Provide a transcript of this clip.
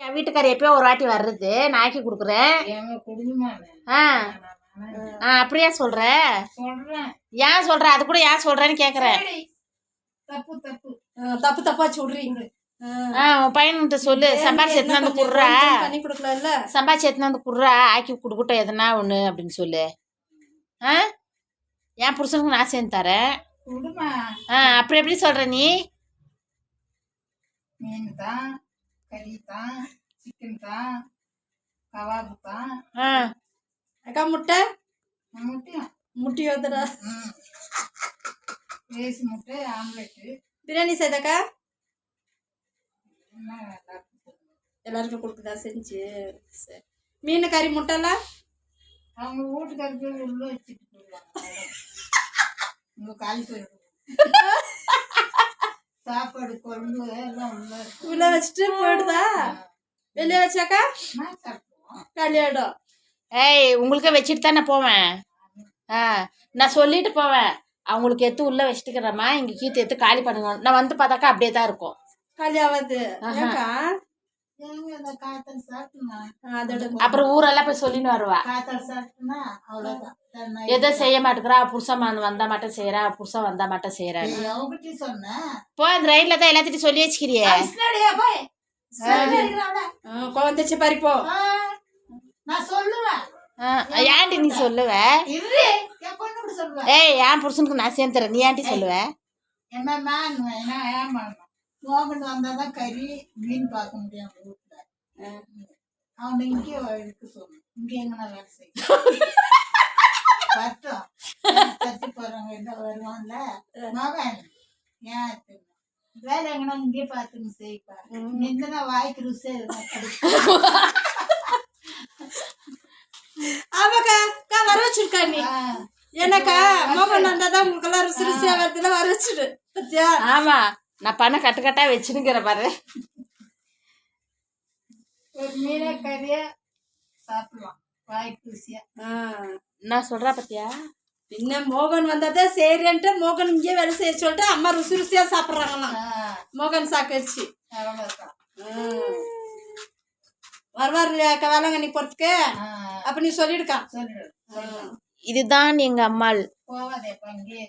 என் வீட்டுக்காரர் எப்பயோ ஒரு வாட்டி வர்றது நான் ஆக்கி கொடுக்குறேன். அப்படியே சொல்ற ஏன் சொல்ற அது கூட ஏன் சொல்றேன்னு கேக்குறேன். தப்பு தப்பா சொல்றீங்க. உன் பையன்கிட்ட சொல்லு சம்பாரிச்சு எடுத்துன்னு வந்து குடுறா, சம்பாரிச்சு எடுத்துன்னு வந்து குடுறா, ஆக்கி கொடுக்கட்டும் எதனா ஒன்று அப்படின்னு சொல்லு. என் புருஷனுக்கு நான் சேர்ந்து தரேன். அப்படி எப்படி சொல்ற நீ? மீன் தான், கறி தான், சிக்கன் தான், கவாபு தான். அக்கா முட்டை முட்டை வந்துடா, ரைஸ் முட்டை, ஆம்லெட்டு. பிரியாணி செய்தாக்கா எல்லாருக்கும் கொடுக்குதா செஞ்சு? சரி. மீன் கறி முட்டைலாம் அவங்க வீட்டுக்காரருக்கு உள்ள வச்சுட்டு போயிடுவாங்க. உங்க காலி போயிடும். சாப்பாடு குழம்பு எல்லாம் உள்ள வச்சுட்டு போயிடுதா? வெளியே வச்சாக்கா கல்யாணம். உங்களுக்கே வச்சுட்டு தானே போவேன். நான் சொல்லிட்டு போவேன், அவங்களுக்கு எடுத்து உள்ள வச்சுட்டுக்கிறேம்மா, இங்கே கீத்து எடுத்து காலி பண்ணுங்க. நான் வந்து பார்த்தாக்கா அப்படியே தான் இருக்கும். காலியாவது அப்புறம் ஊரெல்லாம் போய் சொல்லின்னு வருவா, எதோ செய்ய மாட்டேங்கிறா, புருஷன் வந்தா மட்டும் செய்யறா, புருஷன் வந்தா மட்டும் செய்யறா. போ அந்த ரயில்ல தான் எல்லாத்திட்டும் சொல்லி வச்சுக்கிறியே. குழந்தைச்சு பறிப்போ நான் சொல்லுவேன். ஏன்டி நீ சொல்லுவ? என் புருஷனுக்கு நான் சேர்ந்து தரேன், நீ ஏன்டி சொல்லுவ? மோகன் வந்தாதான் கறி மீன் பார்க்க முடியும் அவங்க வீட்டுல. அவனை இங்கே இருக்க சொல்லணும், இங்கே எங்கன்னா வேலை செய்யும். கட்டும் கத்தி போறவங்க என்ன வருவான்ல மகன், ஏன் வேலை எங்கன்னா இங்கே பார்த்துன்னு செய்ப்பா. நின்றுதான் வாய்க்கு ருசி. ஆமாக்கா வர வச்சிருக்கா நீ. எனக்கா மோகன் வந்தாதான் உங்களுக்கு எல்லாம் ருசி ருசியா வரதுல வர வச்சுடு பத்தியா? ஆமா, நான் பண்ண கட்டுக்கட்டா வச்சுனுங்கிற பாரு. ஒரு மீனை கறிய சாப்பிடலாம் வாய்க்கு ருசியா. நான் சொல்றா பத்தியா? பின்ன மோகன் வந்தாதான் சரின்ட்டு மோகன் இங்கே வேலை செய்ய சொல்லிட்டு அம்மா ருசி ருசியா சாப்பிட்றாங்களாம். மோகன் சாக்கடிச்சு வருவார் இல்லையாக்கா வேளாங்கண்ணி போறதுக்கு? அப்ப நீ சொல்லிடுக்கா. இதுதான் எங்க அம்மாள். போவாதே இங்கே